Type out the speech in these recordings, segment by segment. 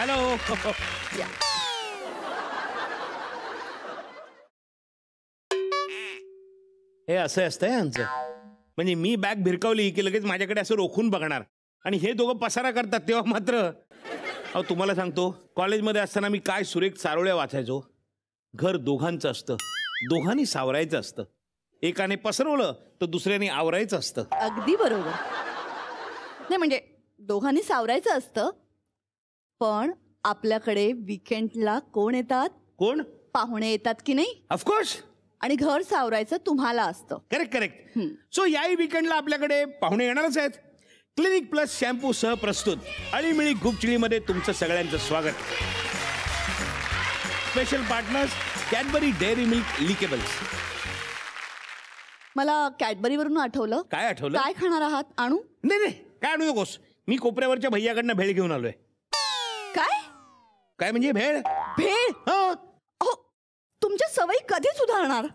Hello. हे असं असतंय यांचं. म्हणजे मी बॅग भिरकावली की लगेच माझ्याकडे असं रोखून बघणार आणि हे दोघं पसारा करतात तेव्हा मात्र. अहो तुम्हाला सांगतो, कॉलेजमध्ये असताना मी काय सुरेख चारोळ्या वाचायचो. घर दोघांचं असतं, दोघांनी सावरायचं असतं. एकाने पसरवलं तर दुसऱ्याने आवरायचं असतं. अगदी बरोबर. नाही म्हणजे दोघांनी सावरायचं असतं, पण आपल्याकडे विकेंडला कोण येतात? कोण? पाहुणे येतात की नाही? ऑफकोर्स. आणि घर सावरायचं तुम्हाला असतं. Correct correct. सो याही विकेंडला आपल्याकडे पाहुणे येणारच आहेत. क्लिनिक प्लस शॅम्पू सह प्रस्तुत अळीमिळी गुपचिळीमध्ये तुमचं सगळ्यांचं स्वागत. Special partners Cadbury Dairy Milk Likeables. मला कॅडबरीवरून आठवलं. काय आठवलं? काय खाणार आहात? आणू? नाही नाही, काय आणू नकोस. मी कोपऱ्यावरच्या भैयाकडनं भेळ घेऊन आलोय. काय काय म्हणजे भेळ? भेळ? हो. तुमच्या सवयी कधी सुधारणार?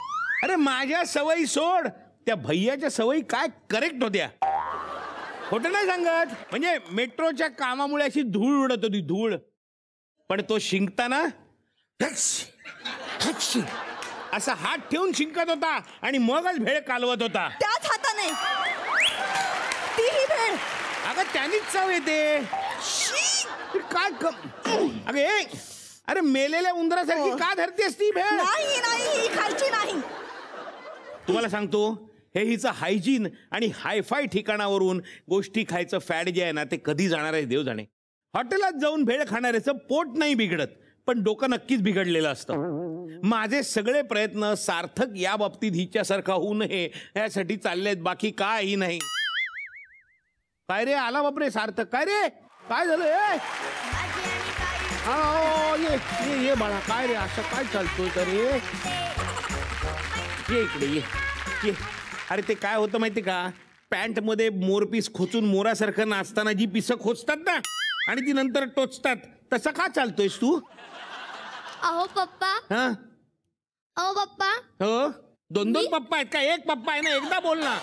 अरे माझ्या सवयी सोड, त्या भैयाच्या सवयी काय करेक्ट होत्या. खोटं नाही सांगत. म्हणजे मेट्रोच्या कामामुळे अशी धूळ उडत होती, धूळ. पण तो शिंकताना असा हात ठेवून शिंकत होता आणि मगच भेळ कालवत होता. त्याच हाताने तीही भेळ. अगं त्यानीच चव येते. काय अगं ए, अरे मेलेल्या उंदरासारखी का धरती असती भेळ? नाही नाही, खायची नाही. तुम्हाला सांगतो, हे हिचं हायजीन आणि हायफाय ठिकाणावरून गोष्टी खायचं फॅड जे आहे ना, ते कधी जाणार आहे देव जाणे. हॉटेलात जाऊन भेळ खाणाऱ्याचं पोट नाही बिघडत, पण डोकं नक्कीच बिघडलेलं असतं. माझे सगळे प्रयत्न सार्थक या बाबतीत हिच्यासारखा होऊ नये यासाठी चाललेत, बाकी काही नाही. काय रे आला बापरे सार्थक? काय रे काय झालं? ये बाळा, काय रे असं काय चालतोय का रे? ये इकडे ये. अरे ते काय होतं माहिती का, पॅन्ट मध्ये मोरपीस खोचून मोरासारखं नाचताना जी पिसं खोचतात ना आणि ती नंतर टोचतात, तसं का चालतोयस तू? अहो पप्पा. हा अहो पप्पा. हो, दोन दोन पप्पा आहेत का? एक पप्पा आहे ना, एकदा बोल ना.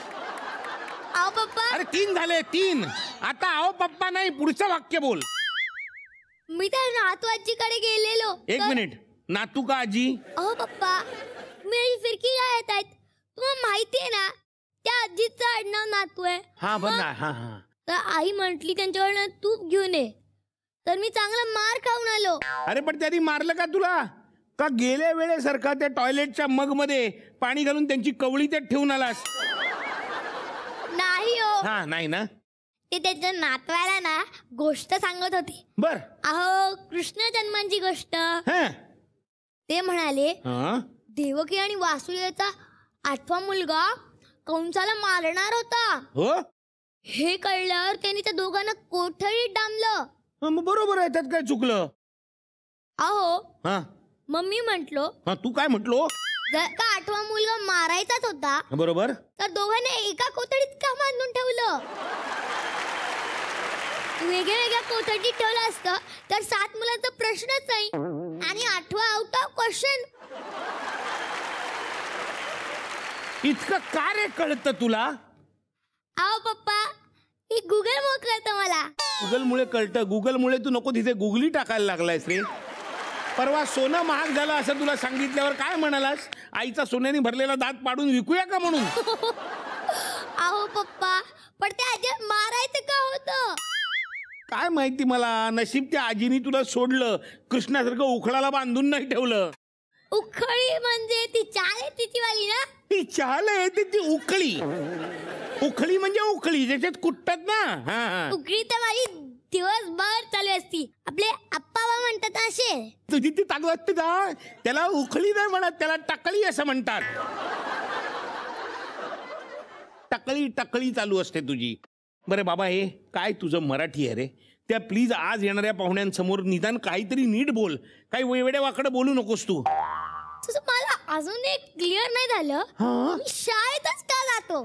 अहो पप्पा. अरे 3 झाले 3. आता अहो पप्पा नाही, पुढचं वाक्य बोल. मी त्या नातू आजीकडे गेलेलो. एक मिनिट, नातू का आजी? अहो पप्पा, मी फिरकी काय येत आहेत तुम्हाला माहितीये ना, त्या आजीचं आडनाव नातू आहे. हा बरं ना. हा हा. तर आई म्हटली त्यांच्याकडनं तूप घेऊन ये, तर मी चांगला मार खाऊन आलो. अरे पण त्यांनी मारलं का तुला? का गेल्या वेळेसारखा त्या टॉयलेटच्या मग मध्ये पाणी घालून त्यांची कवळी त्यात ठेवून आलास? नाही हो. हा नाही ना. ते त्याच्या नातवाला ना गोष्ट सांगत होते. बर. अहो कृष्ण जन्मांची गोष्ट. ते म्हणाले देवकी आणि वासुदेवाचा 8वा मुलगा कंसाला मारणार होता. हो. हे कळल्यावर त्यांनी त्या दोघांना कोठडीत डांबलं. बरोबर आहे, त्यात काय चुकलं? अहो हा मग मी म्हंटलो, तू काय म्हटलो? जर का 8वा मुलगा मारायचाच होता बरोबर, तर दोघांनी एका कोठडीत का बांधून ठेवलं? वेगळ्या वेगळ्या कोठडीत ठेवलं असतं तर 7 मुलांचा प्रश्नच नाही आणि 8वा आउट ऑफ क्वेश्चन. इतकं का रे कळतं तुला? अहो पप्पा, ही गुगल मुळे कळतं मला. गुगल मुळे कळतं? गुगल मुळे तू नको तिथे गुगली टाकायला लागलायस रे. परवा सोनं महाग झालं असं तुला सांगितल्यावर काय म्हणालास? आईचा सोन्याने भरलेला दात पाडून विकूया का म्हणून? अहो पप्पा, पण त्या आजी मारायचं का होतं? काय माहिती मला. नशीब त्या आजीनी तुला सोडलं, कृष्णासारखं उखळाला बांधून नाही ठेवलं. उखळी म्हणजे ती चाल आहे तिची वाली ना? ती चाल आहे ती उखळी. उखळी म्हणजे उखळी ज्याच्यात कुटतात ना. हा. उखळी तर माझी दिवसभर चालू असती. आपले आप्पा म्हणतात असे. तुझी ती ताकद असते ना, त्याला उखळी नाही म्हणत, त्याला टकळी असं म्हणतात. टकळी टकळी चालू असते तुझी. बरं बाबा, हे काय तुझं मराठी आहे रे? त्या प्लीज आज येणाऱ्या पाहुण्यांसमोर निदान काहीतरी नीट बोल. काही वेड्या वाकडं बोलू नकोस तू. मला अजून एक क्लिअर नाही झालं, मी शाळेतच का जातो?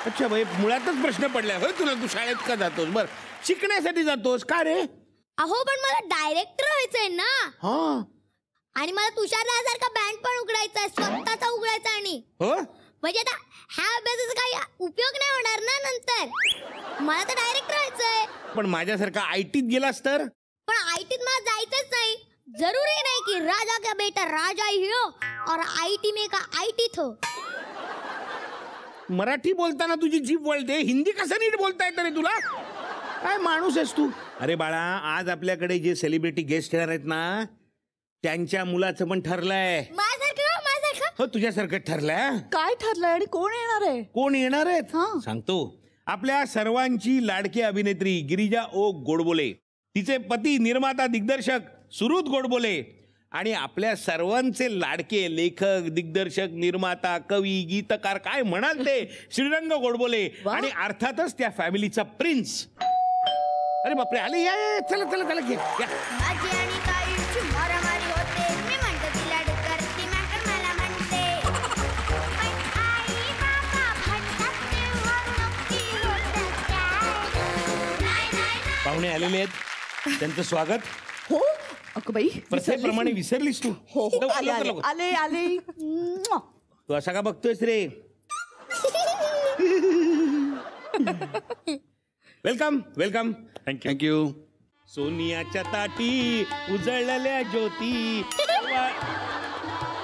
अच्छा भाई, मुळातच प्रश्न पडलाय होय तुला. तू शाळेत का जातोस? बर, शिकण्यासाठी जातोस का रे? अहो पण मला डायरेक्टर व्हायचंय ना. हा. आणि मला तुषारदासारखा बँड पण उघडायचा आहे, स्वतःचा उघडायचा. आणि हो म्हणजे आता ह्या अभ्यासाचा काही उपयोग नाही होणार ना नंतर. मला तर डायरेक्टर व्हायचंय. पण माझ्यासारखा आयटीत गेलास तर? पण आयटीत जरूरी नहीं कि राजा का बेटा राजा ही हो और आईटी में का आईटीत हो. मराठी बोलताना तुझी जीभ वळते, हिंदी कसं नीट बोलता येतं रे तुला? काय माणूस आहेस तू? अरे बाळा, आज आपल्याकडे जे सेलिब्रिटी गेस्ट येणार आहेत ना, त्यांच्या मुलाचं पण ठरलंय. माझ्यासारखं हो, तुझ्यासारखं ठरलंय. काय ठरलंय आणि कोण येणार आहे? कोण येणार आहेत हां. सांगतो. आपल्या सर्वांची लाडकी अभिनेत्री गिरिजा ओक गोडबोले, तिचे पती निर्माता दिग्दर्शक सुरुत गोडबोले आणि आपल्या सर्वांचे लाडके लेखक दिग्दर्शक निर्माता कवी गीतकार काय म्हणाल ते श्रीरंग गोडबोले वा. आणि अर्थातच त्या फॅमिलीचा प्रिन्स. अरे बापरे, आले, या या, चला चला चला घे या. माझी आणि ताईची मारामारी होते. मी म्हणतो तिला डुक्कर, ती मात्र मला म्हणते. पण आई बाबा भांडतात तेव्हा नक्की होतं काय? नाही. पाहुणे आलेले आहेत, त्यांचं स्वागत. हो अगं बाई, प्रथेप्रमाणे विसरलीस तू? हो हो, लवकर, आले लवकर, आले लवकर. आले आले. म्वा. तू असा का बघतोयस रे? Welcome welcome. थँक्यू. सोनियाच्या ताटी उजळलेल्या ज्योती.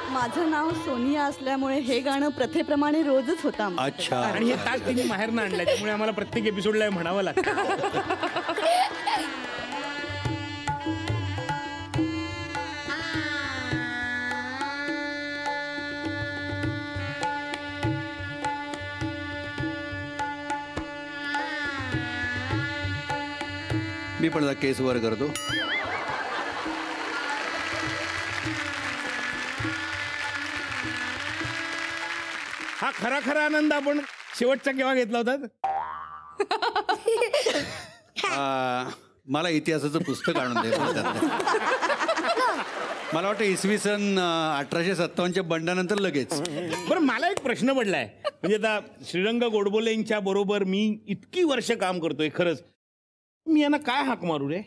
माझं नाव सोनिया असल्यामुळे हे गाणं प्रथेप्रमाणे रोजच होतं आमचं. अच्छा. आणि हे ताट तिने बाहेरनं आणलंय, त्यामुळे आम्हाला प्रत्येक एपिसोडला म्हणावं लागतं. मी पण जरा केस वर करतो. हा खरा खरा आनंद आपण शेवटचा केव्हा घेतला होता? मला इतिहासाचं पुस्तक आणून दे. मला वाटतं इसवी सन 1857च्या बंडानंतर लगेच. बरं, मला एक प्रश्न पडलाय. म्हणजे आता श्रीरंग गोडबोलेंच्या बरोबर मी इतकी वर्ष काम करतोय, खरंच मी यांना काय हाक मारू रे?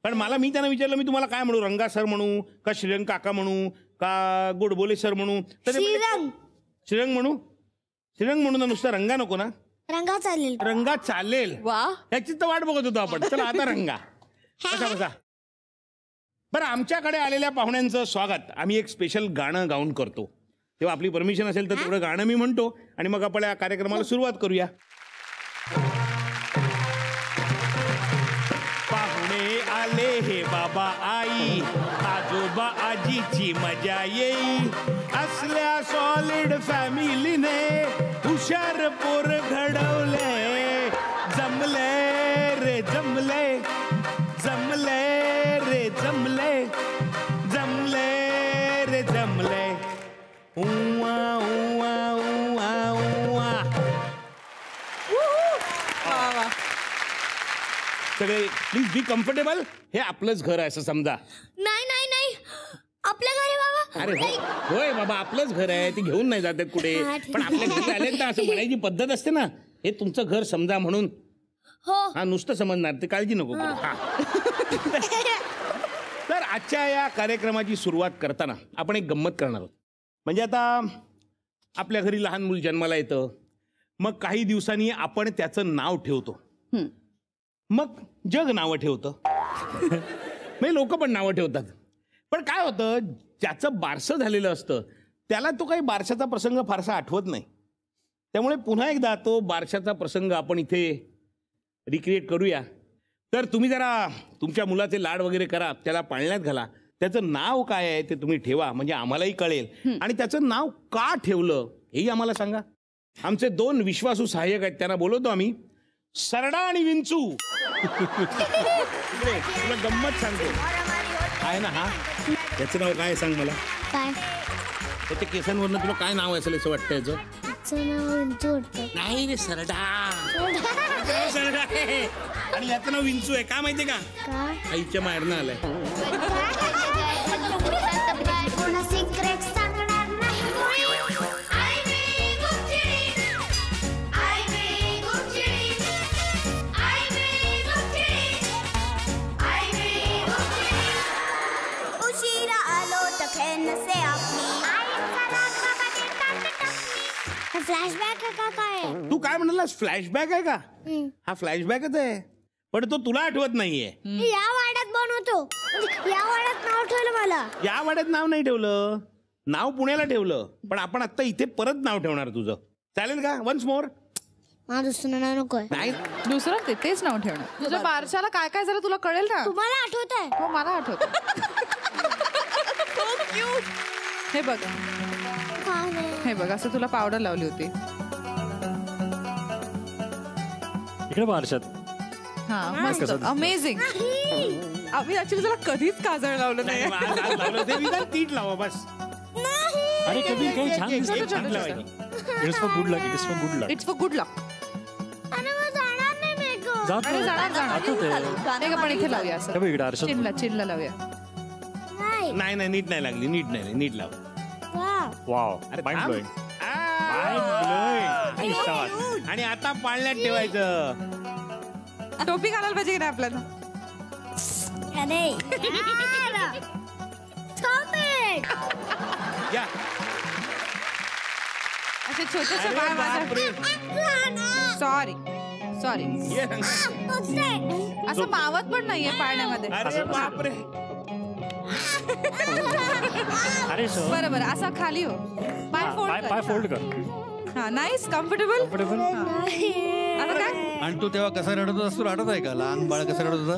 कारण मी त्यांना विचारलं, मी तुम्हाला काय म्हणू, रंगा सर म्हणू का श्रीरंग काका म्हणू का गोडबोले सर म्हणू? तर ते म्हणले, श्रीरंग म्हणू ना, नुसतं रंगा नको ना? रंगा चालेल. रंगा चालेल. वा, याची तर वाट बघत होतो आपण. चला आता रंगा. बसा. बरं, आमच्याकडे आलेल्या पाहुण्यांचं स्वागत आम्ही एक स्पेशल गाणं गाऊन करतो. तेव्हा आपली परमिशन असेल तर तेवढं गाणं मी म्हणतो आणि मग आपण या कार्यक्रमाला सुरुवात करूया. पाहुणे आले हे बाबा आई, आजोबा आजीची मजा येई. असल्या सॉलिड फॅमिलीने हुशार पोर घडवले. जमले रे जमले, जमले रे जमले, जमले रे जमले. उवा उवा उवा उवा. सगळे प्लीज बी कम्फर्टेबल. हे आपलंच घर आहे असं समजा. नाही आपल्या घरी बाबा. अरे होय बाबा, आपलंच घर आहे, ते घेऊन नाही जातात कुठे. पण आपल्या घरी आले तर असं म्हणायची पद्धत असते ना, हे तुमचं घर समजा म्हणून. हो. हा, नुसतं समजणार, ते काळजी नको करू. हा. तर आजच्या या कार्यक्रमाची सुरुवात करताना आपण एक गंमत करणार आहोत. म्हणजे आता आपल्या घरी लहान मूल जन्माला येतं, मग काही दिवसांनी आपण त्याचं नाव ठेवतो. मग जग नावं ठेवतं. म्हणजे लोक पण नावं ठेवतात. पण काय होतं, ज्याचं बारसं झालेलं असतं त्याला तो काही बारशाचा प्रसंग फारसा आठवत नाही. त्यामुळे पुन्हा एकदा तो बारशाचा प्रसंग आपण इथे रिक्रिएट करूया. तर तुम्ही जरा तुमच्या मुलाचे लाड वगैरे करा, त्याला पाळण्यात घाला. त्याचं नाव काय आहे ते तुम्ही ठेवा, म्हणजे आम्हालाही कळेल. आणि त्याचं नाव का ठेवलं हेही आम्हाला सांगा. आमचे 2 विश्वासू सहाय्यक आहेत, त्यांना बोलवतो आम्ही, सरडा आणि विंचू. तुला गंमत सांगतो आहे ना. हा, त्याचं नाव काय सांग मला. काय त्याच्या केसांवरनं तुला काय नाव असेल असं वाटतं याचं? नाही रे, सरडा. सरडा आहे. आणि याचं नाव विंचू आहे. का माहितीये का? आईच्या माहेरनं आलंय. सिक्रेट सांगणार नाही. उशिरा आलो तखनसे आपली. फ्लॅशबॅक आहे का काय? तू काय म्हणालास, फ्लॅशबॅक आहे का? हा फ्लॅशबॅकच आहे, पण तो तुला आठवत नाहीये. या वाड्यात बनवत नव्हतो म्हणजे या वाड्यात नाव ठेवलं मला. या वाड्यात नाव नाही ठेवलं, नाव पुण्याला ठेवलं, पण आपण आता इथे परत नाव ठेवणार तुझं. चालेल का? Once more. मला दुसरं नाव नकोय. नाही दुसरं तेच नाव ठेवणार. तुझ्या बारशाला काय काय झालं तुला कळेल ना. तुम्हाला आठवत आहे? हो मला आठवत. हे बघ हे बघ असं तुला पावडर लावली होती. इकडे बारशात हा मस्त अमेझिंग. आम्ही ऍक्च्युली तुला कधीच काजळ लावलं नाही. आज लावलं ते विधान तीट लावा बस. अरे कधी काही छान दिसतं. छान लावायची. It's for good luck. It is for good luck. It's for good luck. आणि मग जाणार नाही मेकअप. जात अरे जाणार जाणार. पण इथे लावूया असं. हे बघ इकडे आरशात. चिनला लावूया. नाही. नाही नाही नीट नाही लागली, नीट नाही, नीट लाव. वाव. वाव अरे माइंड थांब. ब्लोइंग. आ. Mind blowing. आणि आता पाळण्यात ठेवायचं. टोपी घालायला पाहिजे की नाही आपल्याला. अरे Stop it. या असे छोटेसे अरे बाळ माझ्या. बापरे. सॉरी ये रंग. असं मावत पण नाहीये पाळण्यामध्ये. अरे बापरे. अरे सर बरं असं खाली हो. पाय फोल्ड पाय फोल्ड कर. हा नाईस कम्फर्टेबल. कम्फर्टेबल. आता काय आणि तू तेव्हा कसा रडत होतास? तुला आठवत आहे का? लहान बाळ कसं रडत होता?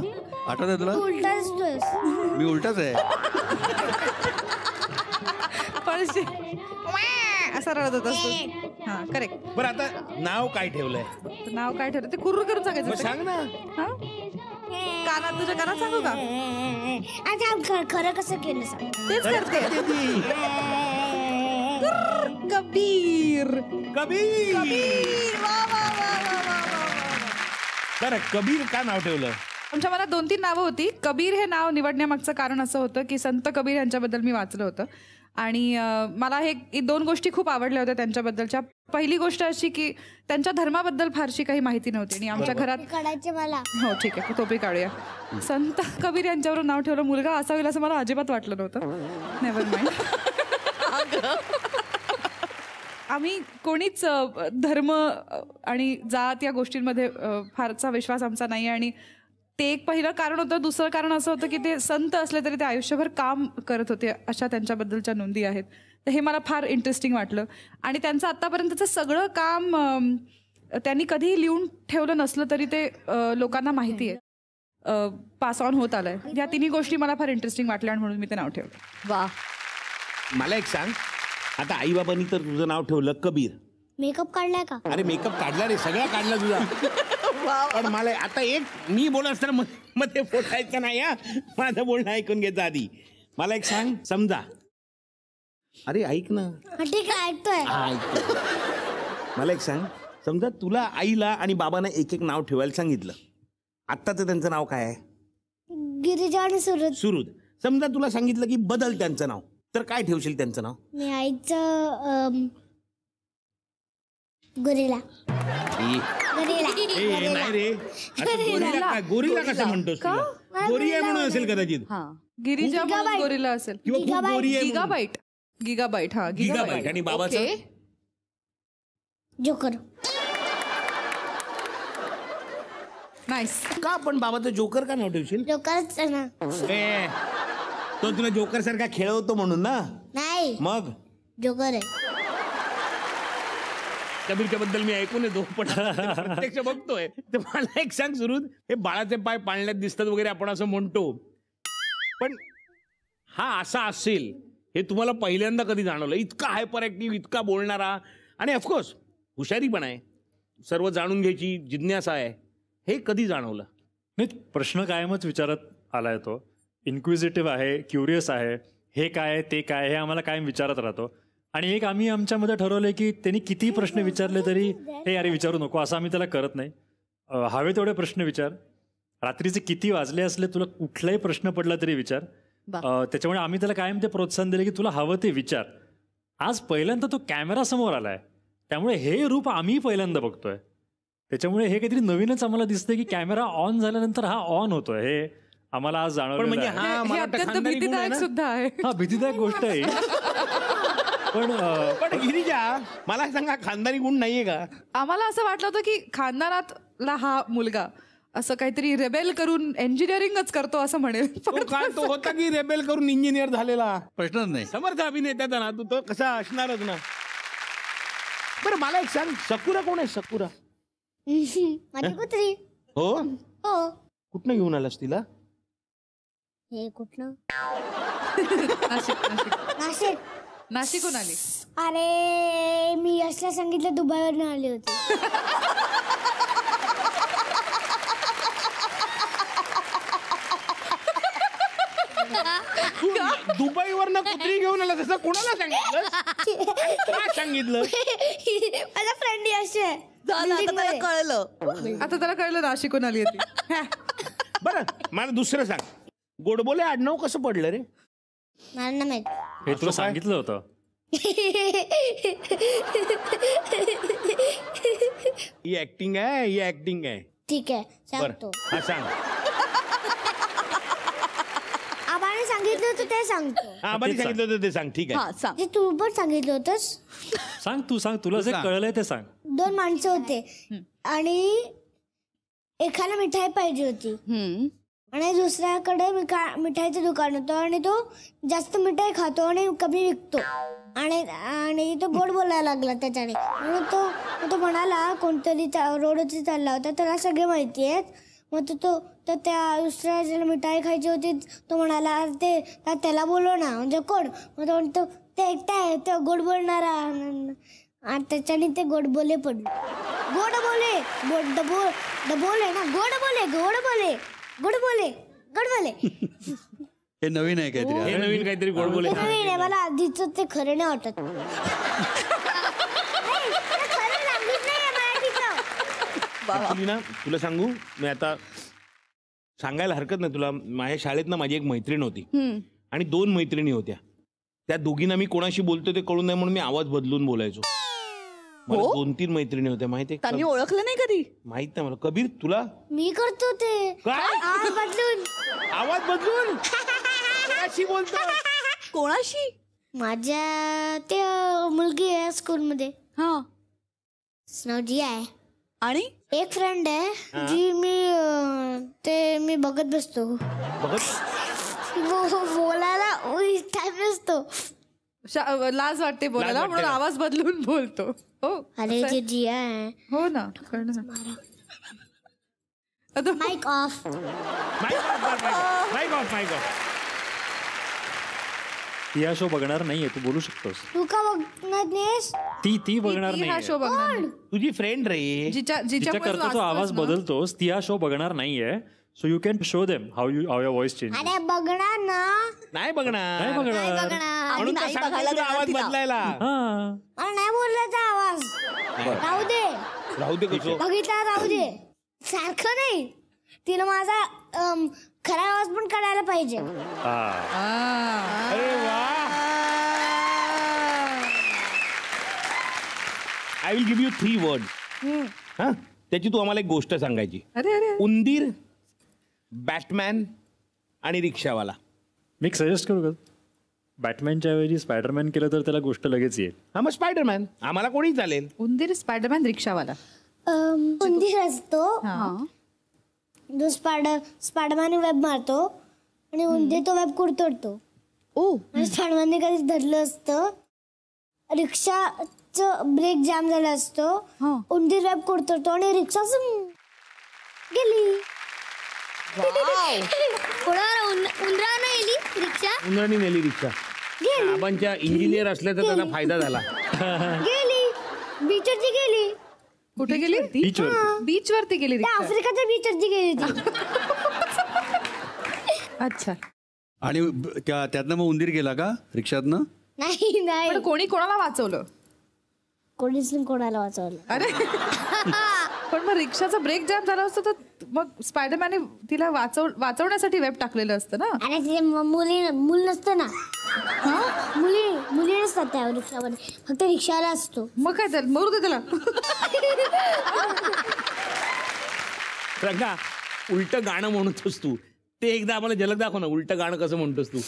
आठवत आहे तुला? उलटा असतोस. मी उलटाच आहे. पळशी असं रडत होत असतो. हा करेक्ट. बरं आता नाव काय ठेवलंय? नाव काय ठरलं ते कुर्र करून मग सांगायचं. सांग ना. हा? कानात तुझ्या कानात सांगू का? आता खरं कसं केलं सांग. तेच करते. कबीर. कबीर. वा, वा, वा, वा, वा, वा. बरं कबीर का नाव ठेवलं? आमच्या मनात 2-3 नावं होती. कबीर हे नाव निवडण्यामागचं कारण असं होतं की संत कबीर यांच्याबद्दल मी वाचलं होतं आणि मला हे 2 गोष्टी खूप आवडल्या होत्या त्यांच्याबद्दलच्या. पहिली गोष्ट अशी की त्यांच्या धर्माबद्दल फारशी काही माहिती नव्हती आणि आमच्या घरात. काढायचे मला. हो ठीक आहे टोपी काढूया. संत कबीर यांच्यावरून नाव ठेवलं. मुलगा असा होईल असं मला अजिबात वाटलं नव्हतं. Never mind. आम्ही कोणीच धर्म आणि जात या गोष्टींमध्ये फारसा विश्वास आमचा नाही आणि ते एक पहिलं कारण होतं. दुसरं कारण असं होतं की ते संत असले तरी ते आयुष्यभर काम करत होते अशा त्यांच्याबद्दलच्या नोंदी आहेत. तर हे मला फार इंटरेस्टिंग वाटलं आणि त्यांचं आत्तापर्यंतचं सगळं काम त्यांनी कधीही लिहून ठेवलं नसलं तरी ते लोकांना माहिती आहे, पास ऑन होत आलंय. या 3 गोष्टी मला फार इंटरेस्टिंग वाटल्या आणि म्हणून मी ते नाव ठेवलं. वा. मला एक सांग, आता आई बाबांनी तर तुझं नाव ठेवलं कबीर. मेकअप काढलाय का? अरे मेकअप काढला रे, सगळा काढला तुझा. पण मला आता एक मी बोलत असताना मध्ये बोलायचं नाही. हा माझं बोलणं ऐकून घ्यायचं आधी. मला एक सांग, समजा अरे ऐक ना. ठीक आहे ऐकतोय. हा ऐकतो. मला एक सांग, समजा तुला आईला आणि बाबांना एक एक नाव ठेवायला सांगितलं. आत्ताचं त्यांचं नाव काय आहे? गिरिजा आणि सुरत. सुरुद. समजा तुला सांगितलं की बदल त्यांचं नाव, तर काय ठेवशील त्यांचं नाव? मी आईचं गोरिला. नाही रे, आता गोरीला कसं म्हणतोस तुला? गोरी आहे म्हणून असेल कदाचित. गिरिजा म्हणून गोरिला असेल किंवा खूप गोरी आहे म्हणून. गिगाबाईट. हा गिगाबाईट. आणि बाबाचं जोकर. नाईस. का पण बाबाचं जोकर का नाव ठेवशील? जोकरच ना. ए, तो तुला जोकर सारखा खेळवतो म्हणून ना. नाही मग जोकर आहे. कबीरच्या बद्दल मी ऐकून येतो पण प्रत्यक्ष बघतोय. तर मला एक सांग सुरुद, हे बाळाचे पाय पाळण्यात दिसतात वगैरे आपण असं म्हणतो, पण हा असा असेल हे तुम्हाला पहिल्यांदा कधी जाणवलं? इतका हायपर ऍक्टिव्ह, इतका बोलणारा आणि ऑफकोर्स हुशारी पण आहे, सर्व जाणून घ्यायची जिज्ञासा आहे, हे कधी जाणवलं? नाही, प्रश्न कायमच विचारत आलाय. तो इन्क्विजिटिव्ह आहे, क्युरियस आहे. हे काय ते काय हे आम्हाला कायम विचारत राहतो. आणि एक आम्ही आमच्यामध्ये ठरवलंय की त्यांनी किती प्रश्न विचारले तरी हे अरे विचारू नको असं आम्ही त्याला करत नाही. हवे तेवढे प्रश्न विचार. रात्रीचे किती वाजले असले तुला कुठलाही प्रश्न पडला तरी विचार. त्याच्यामुळे आम्ही त्याला कायम ते प्रोत्साहन दिले की तुला हवं ते विचार. आज पहिल्यांदा तो कॅमेरा समोर आलाय त्यामुळे हे रूप आम्ही पहिल्यांदा बघतोय. त्याच्यामुळे हे काहीतरी नवीनच आम्हाला दिसतंय की कॅमेरा ऑन झाल्यानंतर हा ऑन होतोय. हे आम्हाला आज जाणवलं. म्हणजे हा हे अत्यंत भीतीदायक सुद्धा आहे. हा भीतीदायक गोष्ट आहे. पण गिरिजा मला सांगा, खानदानी गुण नाहीये का? आम्हाला असं वाटलं होतं की खानदानातला हा मुलगा असं काहीतरी रेबेल करून इंजिनिअरिंगच करतो असं म्हणेल. तो काय तो होता की रेबेल करून इंजिनियर झालेला प्रश्नच नाही. समर्थ अभिनेत्याचा ना, तू तो कसा असणारच ना. बरं मला एक सांग, सकुरा कोण आहे? सकुरा माझी कुत्री. हो, हो. कुठनं घेऊन आलास तिला? हे कुठलं? नाशिक नाशिक नाशिक. नाशिकहून आली. अरे मी यशला सांगितलं दुबईवरून आली होती. दुबईवरनं कुत्री घेऊन आला तसं कोणाला सांगितलं? काय सांगितलं? माझा फ्रेंड यश आहे. आता त्याला कळलं नाशिकहून आली होती. बरं मला दुसरं सांग, गोडबोले आडनाव कसं पडलं रे? मला नाही माहित. हे तुला सांगितलं होतं. ही ऍक्टिंग आहे, ही ऍक्टिंग आहे. ठीक आहे बरं सांगतो. हा सांग. आबाने सांगितलं होतं ते सांगतो. हा आबांनी सांगितलं होतं ते सांग. ठीक आहे. हा सांग. ते तू पण सांगितलं होतंस. सांग तू सांग, तुला जे सांग. कळलंय ते सांग. 2 माणसं होते आणि एकाला मिठाई पाहिजे होती आणि दुसऱ्याकडे मिठाईचं दुकान होतं आणि तो जास्त मिठाई खातो आणि कमी विकतो आणि तो गोड बोलायला लागला त्याच्याने. म्हणून तो म्हणाला, कोणतरी रोडवरती चालला होता, त्याला सगळे माहिती आहेत. मग तो त्या दुसऱ्या ज्याला मिठाई खायची होती तो म्हणाला, ते त्याला बोलव ना. म्हणजे कोण? मग तो म्हणतो ते एकटा आहे, तो गोड बोलणारा. आणि त्याच्याने ते गोड बोले पडले. गोड बोले डबोले ना, गोड बोले गोड बोले गोड बोले गोड बोले. हे नवीन आहे काहीतरी. हे नवीन काहीतरी गोडबोले. ते नवीन आहे, मला आधीच ते खरं नाही वाटत. खरं language नाही आहे मराठीचं. Actually ना तुला सांगू, मी आता सांगायला हरकत नाही तुला, माझ्या शाळेत ना माझी एक मैत्रीण होती आणि 2 मैत्रिणी होत्या. त्या दोघींना मी कोणाशी बोलतो ते कळून नाही म्हणून मी आवाज बदलून बोलायचो. मला 2-3 मैत्रिणी होत्या माहितीये. त्यांनी ओळखलं नाही कधी? माहित नाही मला. कबीर तुला मी करतो ते काय? आवाज बदलून. आवाज बदलून कोणाशी बोलतो? कोणाशी? माझ्या ते मुलगी आहे स्कूलमध्ये, हा. नाव जिया आहे. आणि एक फ्रेंड आहे जी मी बघत बसतो. बोलायला टाइम नसतो. लाज वाटते बोलायला म्हणून आवाज बदलून बोलतो. हो अरे जे जिया आहे. हो ना, कळलं ना. आता माईक ऑफ. Mic of. ती हा शो बघणार नाहीये, तू बोलू शकतोस. तू का बघणार नाहीस? ती बघणार ती हा नाहीये. शो बघणार नाही. तुझी फ्रेंड रे. जिच्यामुळे जिच्याकरता तू तो आवाज वाचतोस ना. बदलतोस, ती हा शो बघणार नाहीये. So you can show them how your voice change. अरे बघणार ना. नाही बघणार. नाही बघणार. बघणार. म्हणून तर नाही सांगतो बघायला तुला देणार आवाज तिला. बदलायला. हा, मला नाही बोलण्याचा आवाज. राहू दे. राहू दे कसं. बघितला राहू दे. सारखं नाही. तिला माझा खरा आवाज पण कळायला पाहिजे. अरे वा. I will give you 3 word. हा त्याची तू आम्हाला एक गोष्ट सांगायची. अरे अरे उंदीर, बॅटमॅन आणि रिक्षावाला. मी एक सजेस्ट करू का? बॅटमॅनच्या ऐवजी स्पायडरमॅन केलं तर त्याला गोष्ट लगेच येईल. हा मग स्पायडरमॅन आम्हाला कोणी चालेल. उंदीर, स्पायडरमॅन, रिक्षावाला. उंदीर असतो हा. जो स्पायडरमॅन वेब मारतो आणि उंदीर तो वेब कुरतडतो. ओ आणि स्पायडरमॅनने कधी धरलं असतं. रिक्षाचं ब्रेक जाम झाला असतो. हा. उंदीर वेब कुरतडतो आणि रिक्षा गेली. उंदरानं गेली रिक्षा. उंदराने नेली रिक्षा. आबांच्या इंजिनियर असल्याचा त्याला फायदा झाला. गेली बीचवरती गेली. कुठे गेली? बीचवर. बीच वरती गेली त्या रिक्षा. आफ्रिकाच्या बीचवरती गेली ती. अच्छा. आणि त्यातनं मग उंदीर गेला का रिक्षातनं? नाही नाही पण कोणी कोणाला वाचवलं? कोणीच कोणाला वाचवलं. अरे पण मग रिक्षाचा ब्रेक जॅम झाला असतो तर मग स्पायडरमॅनने तिला वाचवण्यासाठी वेब टाकलेलं असतं ना. अरे तिथे मूल नसतं ना. मुली नसतात त्या रिक्षामध्ये, फक्त रिक्षाला असतो. मग काय तर मरू दे त्याला. रंगा उलट गाणं म्हणतोस तू ते एकदा आम्हाला झलक दाखव ना. उलट गाणं कसं म्हणतोस तू?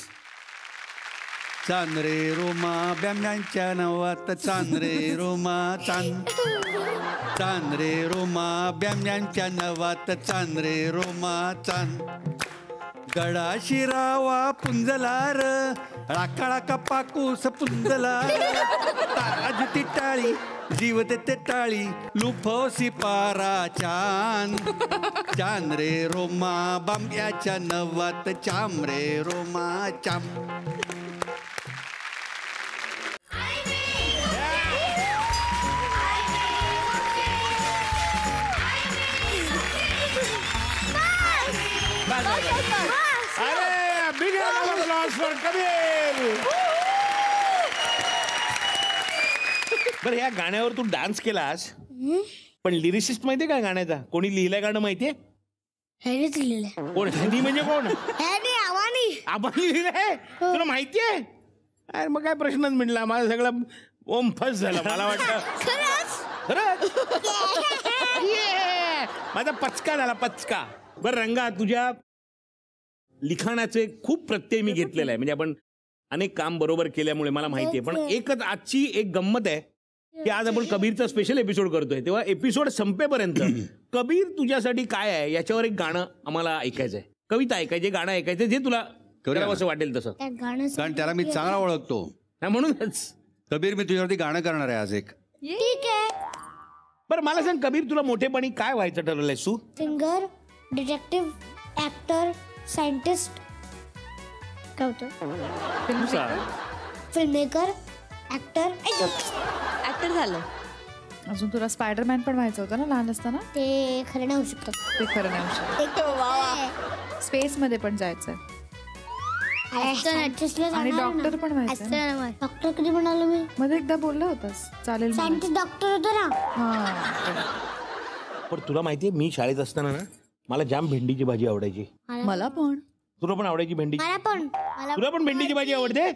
चांद रे रोमा ब्याम्यांच्या नवात चांद रे रोमा चांद चांद रे रोमा ब्याम्यांच्या नवात चांद रे रोमा चांद गडा शिरावा पुंजलार राखाळा कपाकूस पुंजलार ताज ती टाळी जीव देते टाळी लुफोसी पारा चांद चांद रे रोमा बांब्याच्या नवात चाम रे रोमा चाम. अरे बिग applause for कबीर. बरं या गाण्यावर तू डान्स केलास पण लिरिसिस्ट माहितीये का गाण्याचा? कोणी लिहिलंय गाणं माहितीये? ह्यानेच लिहिलंय. कोण? हिंदी म्हणजे कोण? ह्याने आवानी. आपण लिहिलंय तुला माहितीये? अरे मग काय प्रश्नच मिळला. माझं सगळं ओम फस झालं. मला वाटतं खरंच माझा पचका झाला पचका. बरं रंगा तुझ्या लिखाणाचे खूप प्रत्यय मी घेतलेला आहे. म्हणजे आपण अनेक काम बरोबर केल्यामुळे मला माहिती आहे. पण एकच आजची एक गंमत आहे की आज आपण कबीरचा स्पेशल एपिसोड करतोय तेव्हा एपिसोड संपेपर्यंत कबीर तुझ्यासाठी काय आहे याच्यावर एक गाणं आम्हाला ऐकायचंय. कविता ऐकायची, गाणं ऐकायचं, जे तुला करावं असं वाटेल तसं. कारण त्याला मी चांगला ओळखतो म्हणूनच कबीर मी तुझ्यावरती गाणं करणार आहे आज एक. ठीक आहे. बरं मला सांग कबीर तुला मोठेपणी काय व्हायचं ठरवलंय तू? Singer, detective, actor, scientist, filmmaker, actor. Actor झालं. अजून तुला स्पायडरमॅन पण व्हायचं होतं ना लहान असताना? ते खरं नाही होऊ शकतं. ते खरं नाही होऊ शकत. स्पेस मध्ये पण जायचंय आणि डॉक्टर पण व्हायचं. डॉक्टर कधी म्हणालो मी? मध्ये एकदा बोलला होतास. चालेल सायंटिस्ट डॉक्टर होतो ना. पण तुला माहितीये मी शाळेत असताना ना मला जाम भेंडीची भाजी आवडायची. मला पण. तुला पण आवडायची भेंडी? मला पण. तुला पण भेंडीची भाजी आवडते?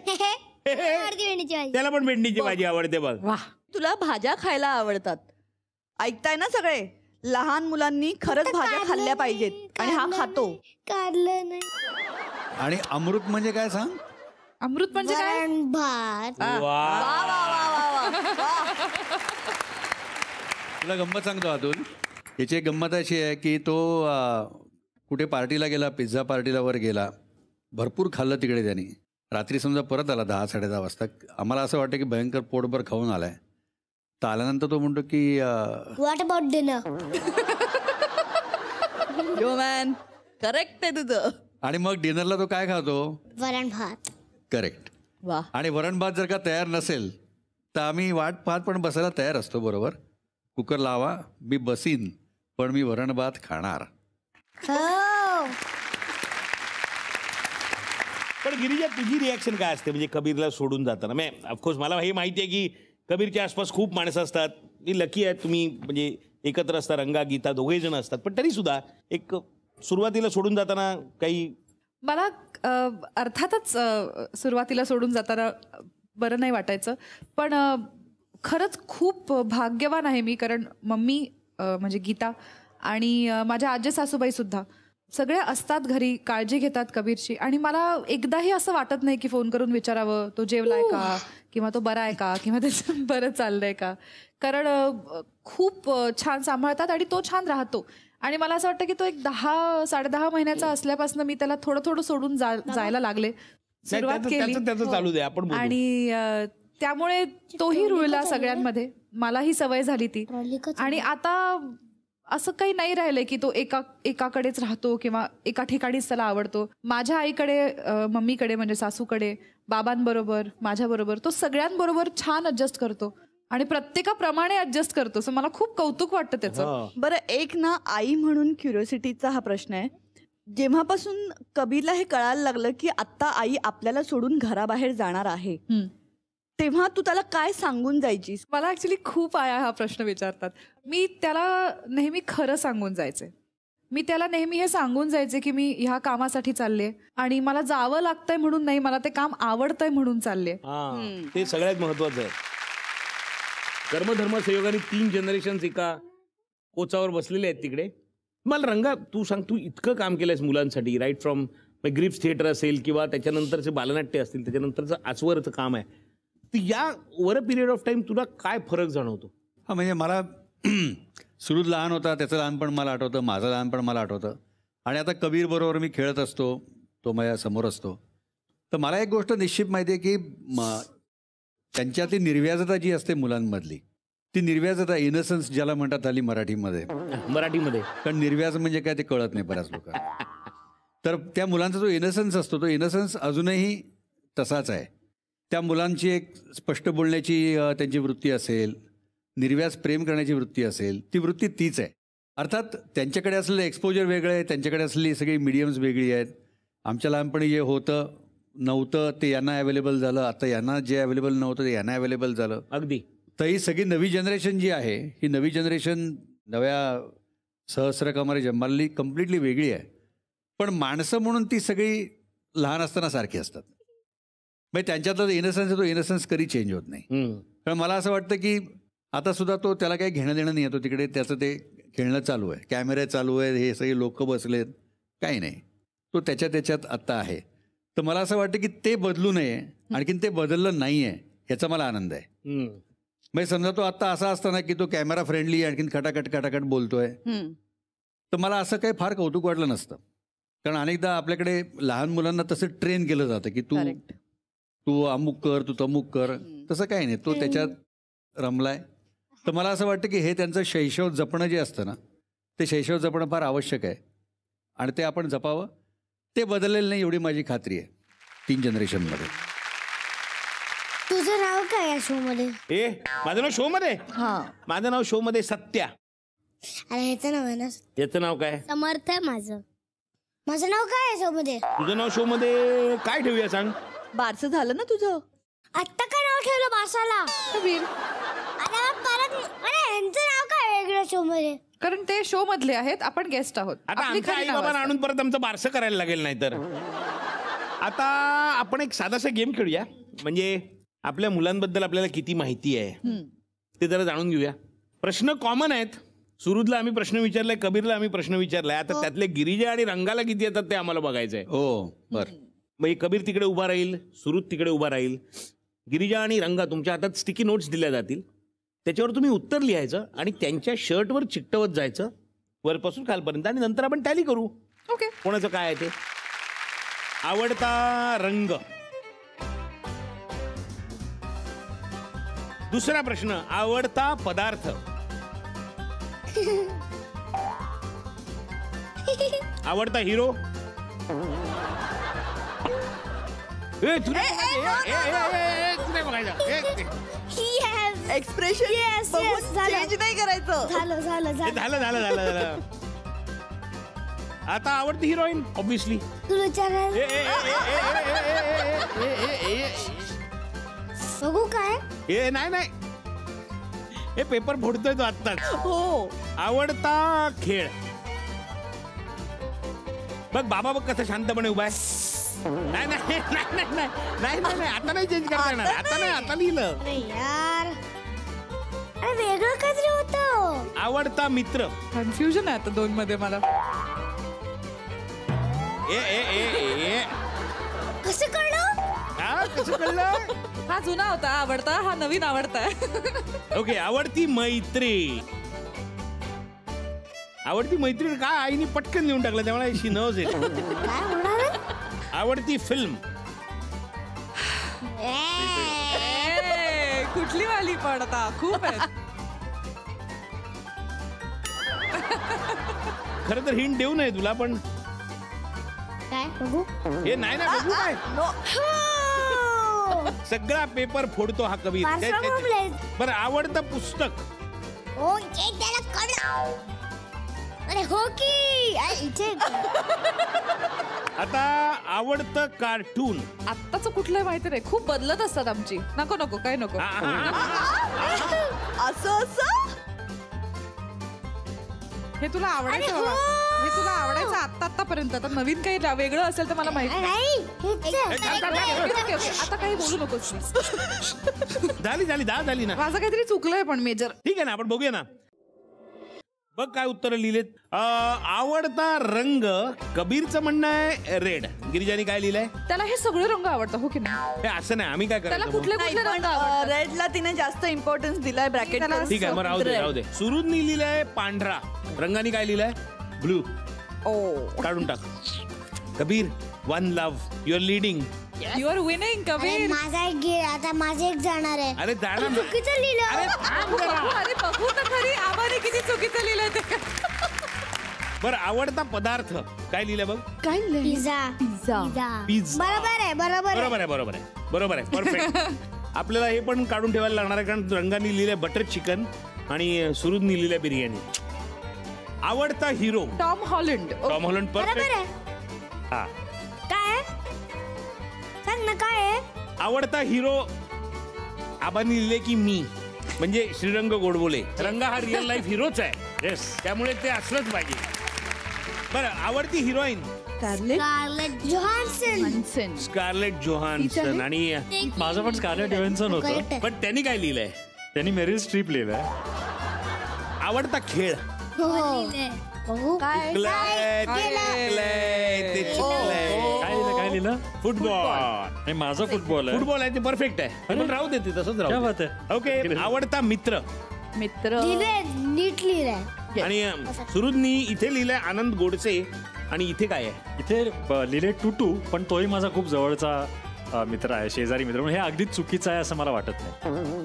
त्याला पण भेंडीची भाजी आवडते बघ. वा, तुला भाज्या खायला आवडतात. ऐकताय ना सगळे? लहान मुलांनी खरंच भाज्या खाल्ल्या पाहिजेत आणि हा खातो. काढलं नाही. आणि अमृत म्हणजे काय सांग? अमृत म्हणजे काय? वरण भात. तुला गंमत सांगतो अतुल. याची एक गंमत अशी आहे की तो कुठे पार्टीला गेला, पिझ्झा पार्टीला वर गेला, भरपूर खाल्लं तिकडे त्यांनी. रात्री समजा परत आला 10-10:30 वाजता. आम्हाला असं वाटतं की भयंकर पोटभर खाऊन आलाय. तर आल्यानंतर तो म्हणतो की what about dinner? Yo man, correct आहे तुझं. आणि मग डिनरला तो काय खातो? वरण भात. करेक्ट. वा. आणि वरण भात जर का तयार नसेल तर आम्ही वाट पाहत पण बसायला तयार असतो. बरोबर, कुकर लावा, मी बसीन पण मी वरण भात खाणार. पण गिरिजा तुझी रिॲक्शन काय असते म्हणजे कबीरला सोडून जाताना? मी ऑफकोर्स मला हे माहिती आहे की कबीरच्या आसपास खूप माणसं असतात. ती लकी आहेत तुम्ही म्हणजे एकत्र असता. रंगा, गीता दोघे जण असतात. पण तरी सुद्धा एक सुरुवातीला सोडून जाताना काही मला अर्थातच सुरुवातीला सोडून जाताना बरं नाही वाटायचं. पण खरंच खूप भाग्यवान आहे मी. कारण मम्मी म्हणजे गीता आणि माझ्या आजी सासूबाई सुद्धा सगळे असतात घरी, काळजी घेतात कबीरची. आणि मला एकदाही असं वाटत नाही की फोन करून विचारावं तो जेवलाय का किंवा तो बरा आहे का किंवा त्याचं बरं चाललंय का. कारण खूप छान सांभाळतात आणि तो छान राहतो. आणि मला असं वाटतं की तो एक 10-10.5 महिन्याचा असल्यापासून मी त्याला थोडं थोडं सोडून जायला लागले. सुरुवात केली चालू दे आपण. आणि त्यामुळे तोही रुळला सगळ्यांमध्ये. मलाही सवय झाली ती. आणि आता असं काही नाही राहिलंय की तो एकाकडेच राहतो किंवा एका ठिकाणीच त्याला आवडतो. माझ्या आईकडे, मम्मीकडे म्हणजे सासूकडे, बाबांबरोबर, माझ्याबरोबर तो सगळ्यांबरोबर छान ऍडजस्ट करतो आणि प्रत्येकाप्रमाणे ऍडजस्ट करतो. सो मला खूप कौतुक वाटतं त्याचं. बरं, एक ना आई म्हणून क्युरिओसिटीचा हा प्रश्न आहे. जेव्हापासून कबीरला हे कळायला लागलं की आता आई आपल्याला सोडून घराबाहेर जाणार आहे, तेव्हा तू त्याला काय सांगून जायचीस? मला ऍक्च्युली खूप आया हा प्रश्न विचारतात. मी त्याला नेहमी खरं सांगून जायचे. मी त्याला नेहमी हे सांगून जायचे की मी ह्या कामासाठी चालले आणि मला जावं लागतंय म्हणून नाही, मला ते काम आवडतंय म्हणून चालले. ते सगळ्यात महत्वाचं आहे. कर्मधर्म संयोगाने 3 जनरेशन एका कोचावर बसलेले आहेत तिकडे. मला रंगा तू सांग, तू इतकं काम केलंयस मुलांसाठी, राईट फ्रॉम ग्रिप्स थिएटर असेल किंवा त्याच्यानंतरचे बालनाट्य असतील, त्याच्यानंतरचं आचवरचं काम आहे, तर या over a period of time तुला काय फरक जाणवतो? हा म्हणजे मला सुरुद लहान होता, त्याचं लहानपण मला आठवतं, माझं लहानपण मला आठवतं. आणि आता कबीर बरोबर मी खेळत असतो, तो माझ्या समोर असतो. तर मला एक गोष्ट निश्चित माहिती आहे की त्यांच्यातली निर्व्याजता जी असते मुलांमधली, ती निर्व्याजता, इनसन्स ज्याला म्हणतात आली मराठीमध्ये, कारण निर्व्याज म्हणजे काय ते कळत नाही बऱ्याच लोकांना. तर त्या मुलांचा जो इनसन्स असतो, तो इनसन्स अजूनही तसाच आहे. त्या मुलांची एक स्पष्ट बोलण्याची त्यांची वृत्ती असेल, निर्व्याज प्रेम करण्याची वृत्ती असेल, ती वृत्ती तीच आहे. अर्थात त्यांच्याकडे असलेलं एक्सपोजर वेगळं आहे, त्यांच्याकडे असलेली सगळी मीडियम्स वेगळी आहेत. आमच्या लहानपणी जे होतं नव्हतं ते यांना अवेलेबल झालं, आता यांना जे अवेलेबल नव्हतं ते यांना अवेलेबल झालं. अगदी. तर ही सगळी नवी जनरेशन जी आहे, ही नवी जनरेशन नव्या सहस्रकामारी जन्माली कम्प्लिटली वेगळी आहे. पण माणसं म्हणून ती सगळी लहान असताना सारखी असतात. म्हणजे त्यांच्यातला इनसन्स आहे, तो इनसन्स कधी चेंज होत नाही. कारण मला असं वाटतं की आता सुद्धा तो त्याला काही घेणं देणं नाही येतो, तिकडे त्याचं ते खेळणं चालू आहे, कॅमेरे चालू आहेत, हे सगळे लोक बसलेत, काही नाही, तो त्याच्यात आत्ता आहे. तर मला असं वाटतं की ते बदलू नये, आणखीन ते बदललं नाही आहे याचा मला आनंद आहे. म्हणजे समजा तो आत्ता असा असताना की तो कॅमेरा फ्रेंडली आणखीन खटाखट बोलतोय, तर मला असं काही फार कौतुक वाटलं नसतं. कारण अनेकदा आपल्याकडे लहान मुलांना तसं ट्रेन केलं जातं की तू अमुक कर, तू तमुक कर, तसं काही नाही, तो त्याच्यात रमलाय. तर मला असं वाटतं की हे त्यांचं शैशव जपणं जे असतं ना, ते शैशव जपणं फार आवश्यक आहे आणि ते आपण जपावं. ते बदललेलं नाही एवढी माझी खात्री आहे 3 जनरेशनमध्ये. तुझं नाव काय या शो मध्ये? माझं नाव शो मध्ये? माझं नाव शो मध्ये सत्या. अरे ह्याचं नाव आहे ना? याचं नाव काय? समर्थ आहे माझं. माझं नाव काय आहे शो मध्ये? तुझं नाव शो मध्ये काय ठेवूया सांग? बारसं झालं ना तुझं? आत्ता काय नाव ठेवलं बासाला? कबीर. अरे परत ह्यांचं नाव काय वेगळं शो मध्ये? कारण ते शो मधले आहेत, आपण गेस्ट आहोत. आता आमच्या आई बाबा आणून परत आमचं बारसं करायला लागेल. नाही तर आता आपण एक साधासा गेम खेळूया, म्हणजे आपल्या मुलांबद्दल आपल्याला किती माहिती आहे ते जरा जाणून घेऊया. प्रश्न कॉमन आहेत. सुरुदला आम्ही प्रश्न विचारलाय, कबीरला आम्ही प्रश्न विचारलाय. आता त्यातले गिरिजा आणि रंगाला किती येतात ते आम्हाला बघायचंय. हो बर. मग कबीर तिकडे उभा राहील, सुरुद तिकडे उभा राहील. गिरिजा आणि रंगा तुमच्या हातात स्टिकी नोट्स दिल्या जातील, त्याच्यावर तुम्ही उत्तर लिहायचं आणि त्यांच्या शर्टवर चिकटवत जायचं वरपासून खालपर्यंत, आणि नंतर आपण टॅली करू. ओके. कोणाचं काय आहे ते. आवडता रंग. दुसरा प्रश्न, आवडता पदार्थ. आवडता हिरो. एक्सप्रेशन चेंज नाही करायचं. झालं. आता आवडती हिरोईन ऑब्विसली. तुला बघू काय? नाही, हे पेपर फोडतोय तो आत्ताच. हो. आवडता खेळ. बघ बाबा बघ कसं शांतपणे उभा आहे. नाही आता नाही चेंज करता येणार. आता लिहिलं. यार अरे वेगळं काहीतरी होतं. आवडता मित्र. कन्फ्युजन आहे आता 2 मध्ये मला. कसं कळलं? कसं कळलं? हा जुना होता आवडता, हा नवीन आवडता. ओके. आवडती मैत्री. आवडती मैत्रीण काय आईने पटकन लिहून टाकलं, त्यामुळे अशी नवज येईल. काय होणार? आवडती फिल्म. कुठली वाली पडता खूप आहेत. खरं तर हिंट देऊ नये तुला, पण काय बघू? हे नाही ना बघू काय. सगळा पेपर फोडतो हा कबीर. बरं, आवडतं पुस्तक. हो त्याला कळलं. अरे हो की इथे. आता आवडतं कार्टून. आत्ताच कुठलंय माहिती नाही, खूप बदलत असतात आमची. नको काय नको. असं हे तुला आवडायचं, हे तुला आवडायचं आतापर्यंत. आता नवीन काही वेगळं असेल तर मला माहिती नाही. आता काही बोलू नकोस. झाली 10 झाली ना. माझं काहीतरी चुकलंय पण मेजर. ठीक आहे ना, आपण बघूया ना. बघ काय उत्तर लिहिलेत. आवडता रंग कबीरचं म्हणणं आहे रेड. गिरिजानी काय लिहिलंय? त्याला हे सगळे रंग आवडतात हो की नाही? हे असं नाही, आम्ही काय त्याला करायचं कुठले कुठले रंग आवडतात? रेडला तिने जास्त इम्पॉर्टन्स दिलाय ब्रॅकेट. ठीक आहे, मग राहू दे राहू दे. सुरुजनी लिहिलंय पांढरा. रंगाने काय लिहिलंय? ब्लू. काढून टाक. Kabir, one love, your leading. You are winning Kabir. माझा एक आता माझे एक जाणार आहे. अरे जाणार ना. चुकीचं लिहिलं. अरे थांब जरा. अरे बघू तर खरी आम्हाला किती चुकीचं लिहिलंय ते. बरं, आवडता पदार्थ काय लिहिलंय बघ? काय लिहिलंय? पिझ्झा. पिझ्झा. बरोबर आहे. बरोबर आहे परफेक्ट. आपल्याला हे पण काढून ठेवायला लागणार आहे, कारण रंगाने लिहिलंय बटर चिकन आणि सुरुजनी लिहिलंय बिर्याणी. आवडता hero Tom Holland. Tom Holland. बरोबर परफेक्ट. आहे. हा. काय सांग ना काय आहे? आवडता हिरो आबांनी लिहिले की मी, म्हणजे श्रीरंग गोडबोले. रंग हा रिअल लाईफ हिरोच आहे. येस. त्यामुळे ते असलंच पाहिजे. बरं, आवडती हिरोईन स्कारलेट जोहान्सन. स्कारलेट जोहान्सन. आणि माझं पण स्कारलेट जोहान्सन होतं, पण त्यांनी काय लिहिलंय? त्यांनी मेरिल स्ट्रीप लिहिलंय. आवडता खेळ काय? काय लिहिलं? फुटबॉल. नाही, माझं फुटबॉल आहे. फुटबॉल आहे ते परफेक्ट आहे. पण राहू दे, ते तसंच क्या राहू बात दे. आहे. ओके. आवडता मित्र. मित्र. नीट लिहिलंय. आणि सुरुजनी इथे लिहिलंय आनंद गोडसे. आणि इथे काय आहे? इथे लिहिले टुटू, पण तोही माझा खूप जवळचा मित्र आहे, शेजारी मित्र. म्हणून हे अगदीच चुकीचं आहे असं मला वाटत नाही.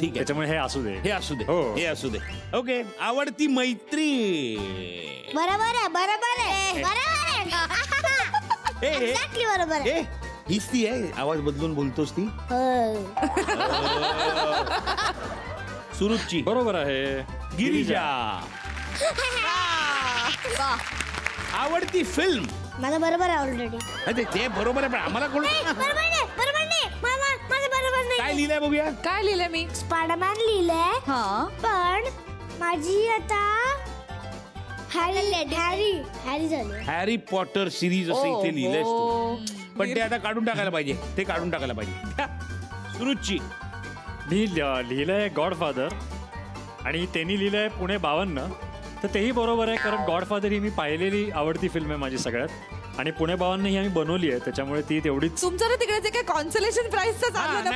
ठीक आहे, त्याच्यामुळे हे असू दे. हे असू दे. हो. हे असू दे. ओके. आवडती मैत्री. बरोबर आहे. हे बरोबर आहे. हीच ती आहे, आवाज बदलून बोलतोस ती. सुरुजची. बरोबर आहे. गिरिजा. आवडती फिल्म. मला बरोबर आहे ऑलरेडी. ते बरोबर आहे, पण आम्हाला कोण बरोबर नाही. माझं बरोबर नाही. काय लिहिलंय बघूया? काय लिहिलंय मी? स्पायडरमॅन लिहिलंय. हा. पण माझी आता हॅरी झाली. हॅरी पॉटर सिरीज असं इथे लिहिलंयस तू. पण ते आता काढून टाकायला पाहिजे. ते काढून टाकायला पाहिजे. सुरुजची. मी लिहिलंय गॉडफादर, आणि त्यांनी लिहिलंय पुणे 52. तर तेही बरोबर आहे, कारण गॉडफादर ही मी पाहिलेली आवडती फिल्म आहे माझी सगळ्यात. आणि पुणे 52 ही आम्ही बनवली आहे, त्याच्यामुळे ती तेवढीच. तुमचं ना तिकडे जे काय कॉन्सलेशन प्राइसचं चाललं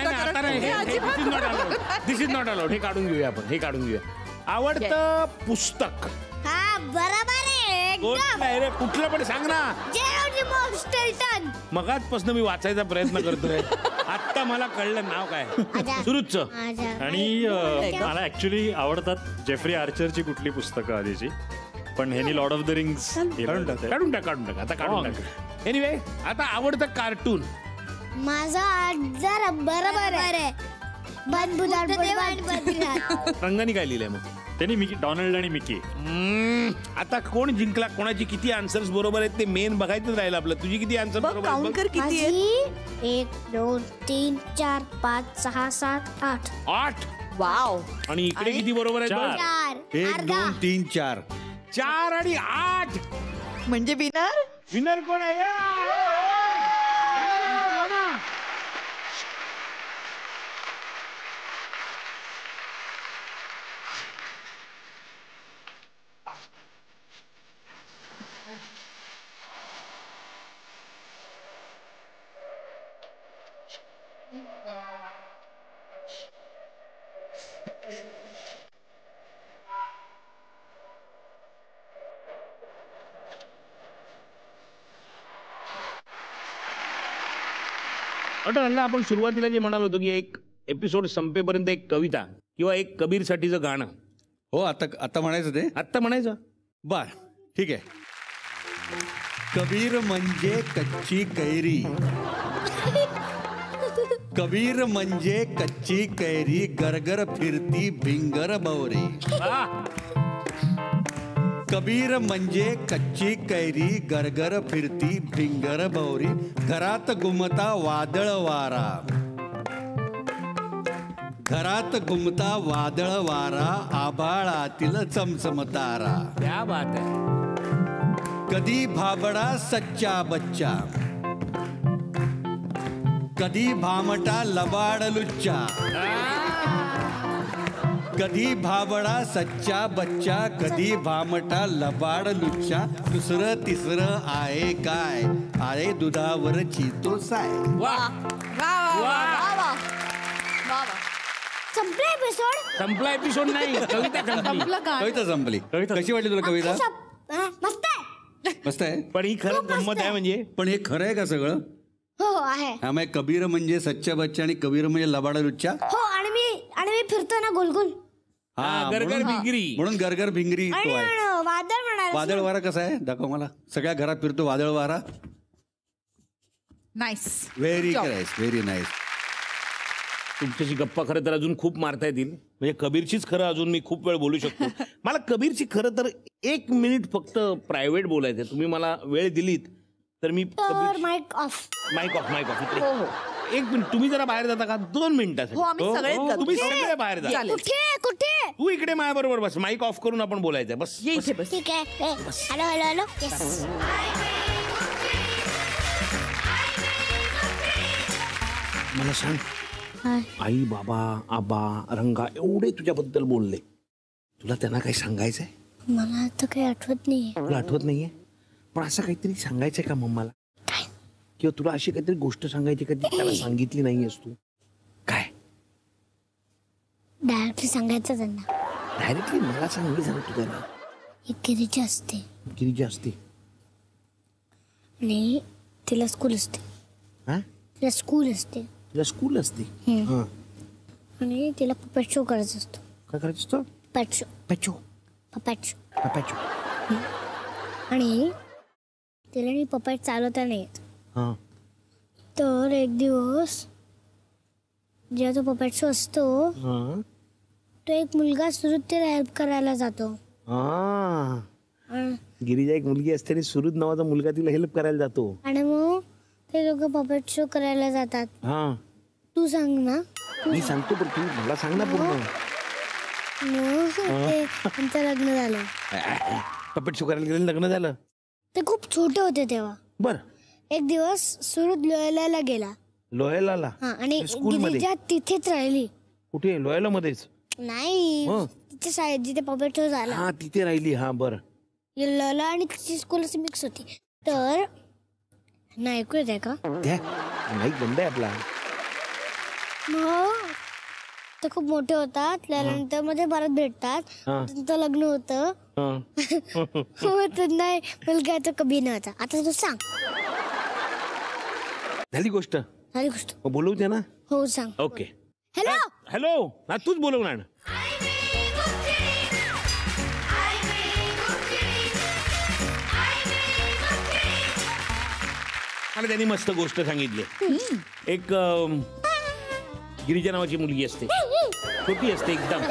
दिस इज नॉट अलाउड. हे काढून घेऊया आपण. हे काढून घेऊया. आवडतं पुस्तक. हा बरोबर आहे. रे कुठलं पण सांग ना. स्टेल्टन. मगाचपासून मी वाचायचा प्रयत्न करतोय. आत्ता मला कळलं नाव काय. सुरुजचं. आणि मला ऍक्च्युली आवडतात जेफ्री आर्चरची कुठली पुस्तकं आधीची, पण ह्यांनी लॉर्ड ऑफ द रिंग्स काढून टाक. आता काढून टाक. एनिवे, आता आवडतं कार्टून. माझा जरा बरोबर आहे. रंगाने काय लिहिलंय मग? त्यांनी मिकी, डॉनल्ड आणि मिकी. आता कोण जिंकला, कोणाची किती आन्सर्स बरोबर आहेत ते मेन बघायचं राहिलं आपलं. तुझी किती आन्सर बरोबर आहेत? काउंट कर किती आहे. 1 2 3 4 5 6 7 8. 8. वाव. आणि इकडे किती बरोबर आहेत? 1 2 3 4. 4 आणि 8. म्हणजे विनर. विनर कोण आहे? आपण सुरुवातीला जे म्हणालो होतो की एक एपिसोड संपेपर्यंत एक कविता किंवा एक कबीरसाठीचं गाणं. हो, आता म्हणायचं ते. आत्ता म्हणायचं. बर, ठीक आहे. कबीर म्हणजे कच्ची कैरी. कबीर म्हणजे कच्ची कैरी, गरगर फिरती भिंगर बवरी. कबीर म्हणजे कच्ची कैरी, गरगर फिरती भिंगर बवरी. घरात घुमता वादळ वारा, घरात घुमता वादळ वारा, आभाळातील चमचमतारा. क्या बात आहे. कधी भाबडा सच्चा बच्चा, कधी भामटा लबाड लुच्चा. कधी भाबडा सच्चा बच्चा, कधी भामटा लबाड लुच्चा, दुसरं तिसरं आहे काय, आहे दुधावर चितो साय. वा संपला एपिसोड. संपला एपिसोड नाही, कविता संपली. कविता संपली. कशी वाटली तुला कविता? मस्त आहे. मस्त आहे. पण ही खरंच गंमत आहे म्हणजे. पण हे खरं आहे का सगळं? हो आहे. त्यामुळे कबीर म्हणजे सच्चा बच्चा आणि कबीर म्हणजे लबाडा लुच्चा. हो आणि मी फिरतो ना गोलगोल. हा, गरगर भिंगरी. म्हणून गरगर भिंगरी तो आहे. आणि वादळ म्हणाला. वादळ वारा कसा आहे दाखव मला. सगळ्या घरात फिरतो वादळ वारा. Nice. Very nice, very nice. तुमच्याशी गप्पा खरं तर अजून खूप मारता येतील. म्हणजे कबीरचीच खरं अजून मी खूप वेळ बोलू शकतो. मला कबीरची खरं तर 1 मिनिट फक्त प्रायव्हेट बोलायचं. तुम्ही मला वेळ दिलीत तर मी तर माईक ऑफ. माईक ऑफ इकडे. 1 मिनिट. तुम्ही जरा बाहेर जाता का 2 मिनिटासाठी? हो, आम्ही सगळेच जातो. तुम्ही सगळे बाहेर जा. कुठे तू इकडे माझ्या बरोबर बस. माईक ऑफ करून आपण बोलायचं. बस ये इथे बस. ठीक आहे. Hello yes. मला सांग, आई बाबा आबा रंगा एवढे तुझ्याबद्दल बोलले, तुला त्यांना काही सांगायचंय? मला आता काही आठवत नाहीये. तुला आठवत नाहीये? पण असं काहीतरी सांगायचंय का मम्माला? किंवा तुला अशी काहीतरी गोष्ट सांगायची का ती त्याला सांगितली नाहीयेस तू? काय डायरेक्टली सांगायचं त्यांना. डायरेक्टली मला सांग, मी सांगतो त्याला. एक गिरीची असते गिरिजी असते आणि तिला स्कूल असते. हा, तिला स्कूल असते तुला स्कूल असते. हम्म. हा, आणि तिला पपेट शो करायचा असतो. काय करायचं असतं? Puppet show. पॅचो पपेट शो. पॅचो. आणि तिला नी पपेट चालवता नाही येत. हा, तर एक दिवस जेव्हा तो पपेट शो असतो हा, तो एक मुलगा सुरुत्तीला हेल्प करायला जातो. हा. आणि गिरिजा एक मुलगी असते आणि सुरुद नावाचा मुलगा तिला हेल्प करायला जातो. मग ते लोक पपेट शो करायला जातात. हा, तू सांग ना. मी सांगतो पण तू मला सांग ना पूर्ण. मग ते त्यांचं लग्न झालं. पपेट शो करायला गेलं, लग्न झालं. ते खूप छोटे होते तेव्हा. बर. एक दिवस सुरत लोयाला गेला. लोयलाला? हा आणि स्कूलमध्ये? गिरिजा तिथेच राहिली. कुठे? लोयला मध्येच? नाही हं. तिच्या शाळेत जिथे पपेट शो झाला. हा, तिथे राहिली. हा, बर. लोला आणि तिची स्कूल अशी मिक्स होती. तर नाही ऐकू येत आहे का? माईक बंद आहे आपला. मग ते खूप मोठे होतात. त्यानंतर मध्ये परत भेटतात. हा. त्यांचं लग्न होतं. हा. मग त्यांना मुलगा तो कबीर नव्हता. आता तू सांग. झाली गोष्ट? झाली गोष्ट. मग बोलवते ना? हो सांग. ओके. हॅलो. हॅलो. हा, तूच बोलवणार. आणि त्यांनी मस्त गोष्ट सांगितली. एक गिरिजा नावाची मुलगी असते, छोटी असते एकदम,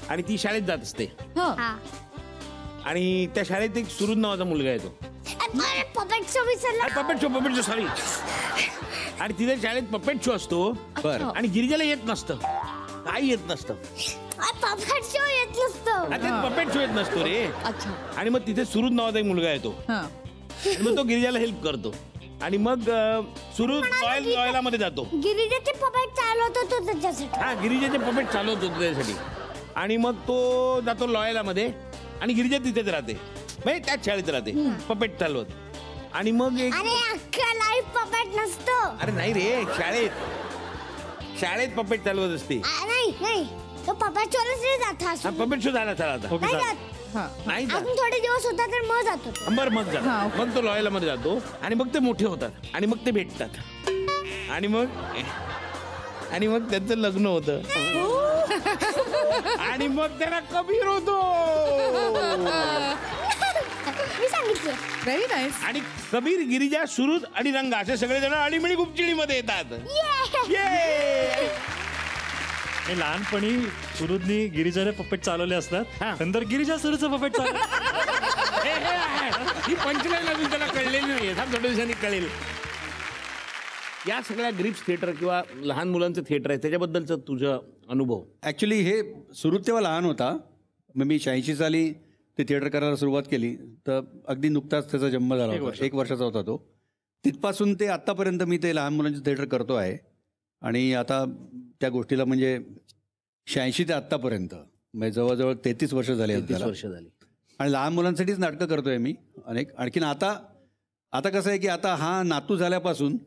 आणि ती शाळेत जात असते. हा. आणि त्या शाळेत एक सुरुद नावाचा मुलगा येतो. पपेट शो विसरला. Puppet show sorry. आणि तिथे शाळेत पपेट शो असतो. बरं. आणि गिरिजाला येत नसतं, काही येत नसतं. पपेट शो येत नसतो. पपेट शो येत नसतो रे. अच्छा. आणि मग तिथे सुरुद नावाचा एक मुलगा येतो. आणि मग तो गिरिजाला हेल्प करतो. आणि मग सुरुद लॉयला मध्ये जातो. गिरिजाचे पपेट चालवत होतो त्याच्यासाठी. हा, गिरिजाचे पपेट चालवत होतो त्यासाठी. आणि मग तो जातो लॉयला मध्ये आणि गिरिजा तिथेच राहते, म्हणजे त्याच शाळेत राहते पपेट चालवत. आणि मग एक अरे अख्खा लाईफ पपेट नसतो. अरे नाही रे, शाळेत पपेट चालवत असते. नाही तो पपेट शोलाच नाही जात. हा, पपेट शो झाला चला आता. नाही जात. नाही जात. अजून थोडे दिवस होता तर मग जातो. बरं, मग जा. मग तो लॉयला मध्ये जातो आणि मग ते मोठे होतात आणि मग ते भेटतात आणि मग त्यांचं लग्न होतं. आणि मग त्याला कबीर होतो. मी सांगितलं. Very nice. आणि कबीर, गिरिजा, सुरुद आणि रंगा असे सगळेजण अडीमिळी गुपचिडी मध्ये येतात. ये! हे लहानपणी सुरुदनी गिरिजाने पपेट चालवले असतात. हा. नंतर गिरिजा सुरूचं पपेट चालवलं. ही पंचलाईन अजून त्याला कळलेली नाहीये. थोड्या दिवसांनी कळेल. या सगळ्या ग्रिप्स थिएटर किंवा लहान मुलांचं थिएटर आहे, त्याच्याबद्दलचं तुझं अनुभव? ॲक्च्युली हे सुरू तेव्हा लहान होता. मग मी 86 साली ते थिएटर करायला सुरुवात केली, तर अगदी नुकताच त्याचा जन्म झाला होता. 1 वर्षाचा होता तो. तिथपासून ते आत्तापर्यंत मी ते लहान मुलांचं थिएटर करतो आहे. आणि आता त्या गोष्टीला म्हणजे 86 ते आत्तापर्यंत म्हणजे जवळजवळ 33 वर्ष झाली आहेत 30 त्याला. वर्ष झाली. आणि लहान मुलांसाठीच नाटकं करतोय मी अनेक. आणखीन आता कसं आहे की आता हा नातू झाल्यापासून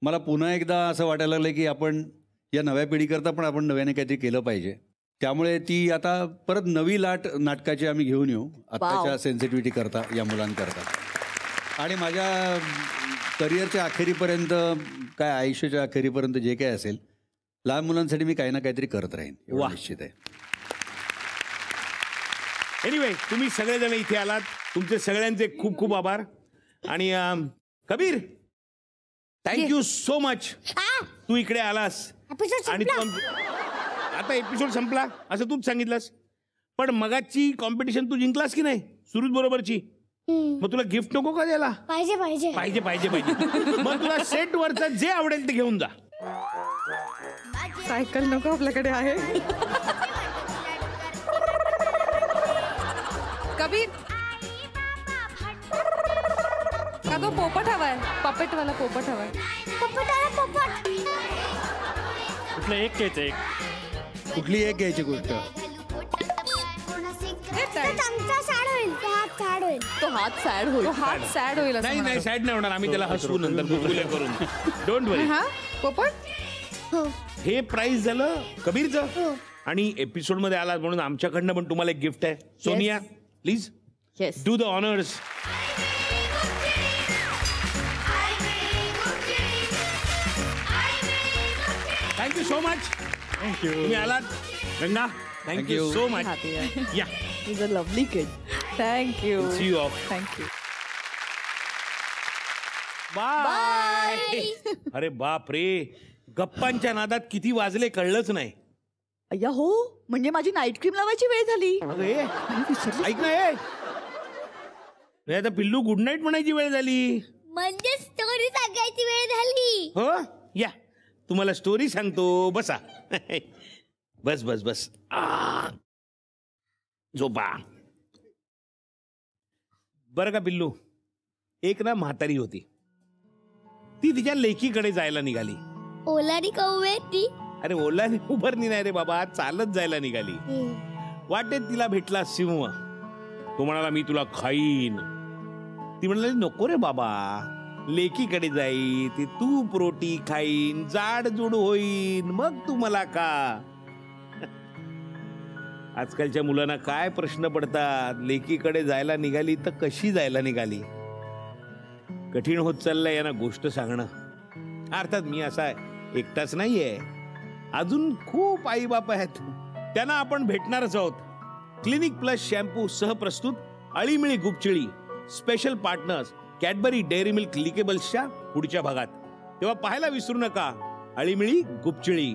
मला पुन्हा एकदा असं वाटायला लागलं की आपण या नव्या पिढीकरता पण आपण नव्याने काहीतरी केलं पाहिजे. त्यामुळे ती आता परत नवी लाट नाटकाची आम्ही घेऊन येऊ आत्ताच्या सेन्सिटिव्हिटी करता या मुलांकरता. आणि माझ्या करिअरच्या अखेरीपर्यंत काय आयुष्याच्या अखेरीपर्यंत जे काय असेल लहान मुलांसाठी मी काही ना काहीतरी करत राहीन एवढं वाह. निश्चित आहे. एनिवे तुम्ही सगळेजण इथे आलात, तुमचे सगळ्यांचे खूप खूप आभार. आणि कबीर थँक्यू सो मच, तू इकडे आलास. आणि तू आता एपिसोड संपला असं तूच सांगितलंस, पण मगाची कॉम्पिटिशन तू जिंकलास की नाही सुरुच बरोबरची? मग तुला गिफ्ट नको का द्यायला? पाहिजे पाहिजे पाहिजे पाहिजे पाहिजे. मग तुला सेट वरचं जे आवडेल ते घेऊन जा. सायकल नको आपल्याकडे आहे. कबीर का तो पोपट हवाय, पपेटवाला पोपट हवाय. पोपटाला पोपट कुठलं एक घ्यायचं एक. कुठली एक घ्यायची गोष्ट? आमचा सॅड होईल, तो हात सॅड होईल. तो हात सॅड होईल. तो हात सॅड होईल असं नाही नाही म्हणाला. सॅड नाही होणार, आम्ही त्याला हसवू नंतर गुदगुल्या करून. डोंट वरी. हा पोपट. हो हे प्राइस झालं कबीरचं. हो आणि एपिसोड मध्ये आलात म्हणून आमच्याकडनं पण तुम्हाला एक गिफ्ट आहे. Sonia please yes. Do the honours. Thank you so much. Thank you. तुम्ही आलात. Ganga thank you. So much. Yeah is a lovely kid. Thank you see you off. Thank you. Bye. अरे बाप रे, गप्पांच्या नादात किती वाजले कळलंच नाही. अय्या हो, म्हणजे माझी नाईट क्रीम लावायची वेळ झाली. अरे ऐक ना, आता पिल्लू गुड नाईट म्हणायची वेळ झाली. म्हणजे स्टोरी सांगायची वेळ झाली. हो या तुम्हाला स्टोरी सांगतो, बसा. बस बस बस. झोपा. बरं का पिल्लू, एक ना म्हातारी होती. ती तिच्या लेकीकडे जायला निघाली. ओलारी कौवे ती. अरे ओलाने उभारणी नाही रे बाबा, चालत जायला निघाली. वाटेत तिला भेटला सिंह. तो म्हणाला मी तुला खाईन. ती म्हणाली नको रे बाबा, लेकीकडे जाई, ती तूप रोटी खाईन, जाड जुड होईन, मग तू मला का. आजकालच्या मुलांना काय प्रश्न पडतात. लेकीकडे जायला निघाली तर कशी जायला निघाली. कठीण होत चाललंय यांना गोष्ट सांगणं. अर्थात मी असा एकटाच नाहीये, अजून खूप आई बाप आहेत. त्यांना आपण भेटणारच आहोत. क्लिनिक प्लस शॅम्पू सह प्रस्तुत अळीमिळी गुपचिळी special partners Cadbury Dairy Milk लिकेबल्सच्या पुढच्या भागात. तेव्हा पाहायला विसरू नका अळीमिळी गुपचिळी.